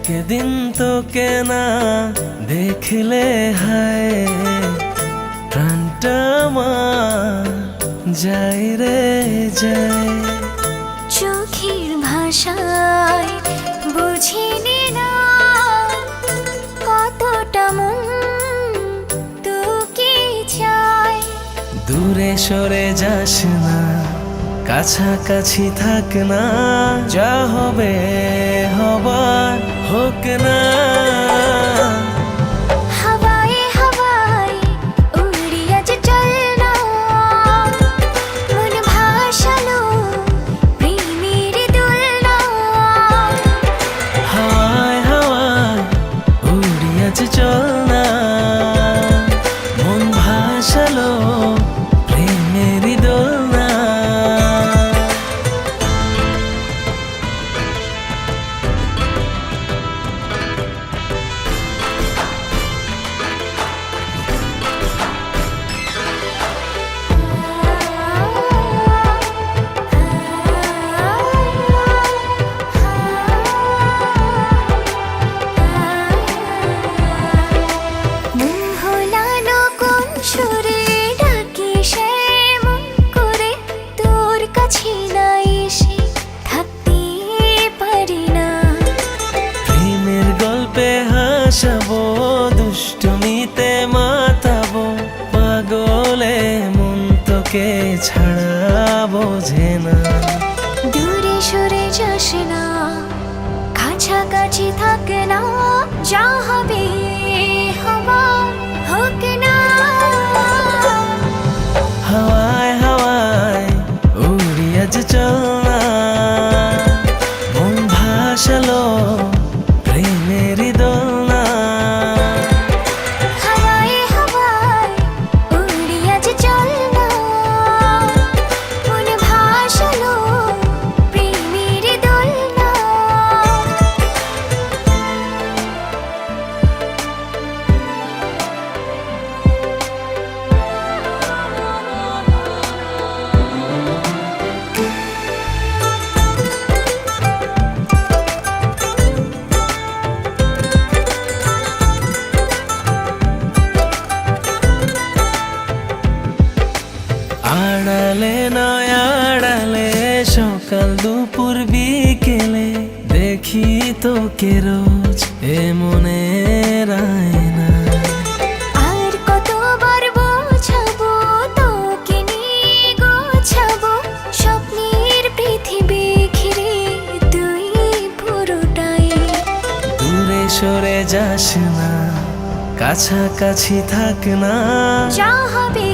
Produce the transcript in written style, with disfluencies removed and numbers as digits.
একদিন তোকে না দেখলে হায় প্রাণটা আমার যায় রে যায়। চোখের ভাষায় বুঝিনি না কতটা মন তোকে চায়। দূরে সরে যাস না, কাছাকাছি থাক না, যা হবে হবার হোক না। হাওয়ায় হাওয়ায় উড়ি আজ চল না, মন ভাসালো প্রেমের দোলনা। হাওয়ায় হাওয়ায় উড়ি আজ চল না, মন ভাসালো প্রেমের দোলনা। হাসাবো দুষ্টুমিতে মাতাবো, পাগলে মন তোকে ছাড়া বোঝে না। দূরে সরে যাস না, কাছাকাছি থাক না, যা হবে হবার হোক না। হাওয়ায় হাওয়ায় উড়ি আজ চল না, মন ভাসালো প্রেমের দোলনা। হাওয়ায় হাওয়ায় উড়ি আজ চল না, মন ভাসালো প্রেমের দোলনা। আড়ালে নয় আড়ালে সকাল দুপুর বিকেলে দেখি তোকে রোজ এ মনের আয়না। আর কতবার বোঝাবো তোকে নিয়ে গোছাবো, স্বপ্নের পৃথিবী ঘিরে তুই পুরোটাই। দূরে সরে যাস না, কাছাকাছি থাক না, যা হবে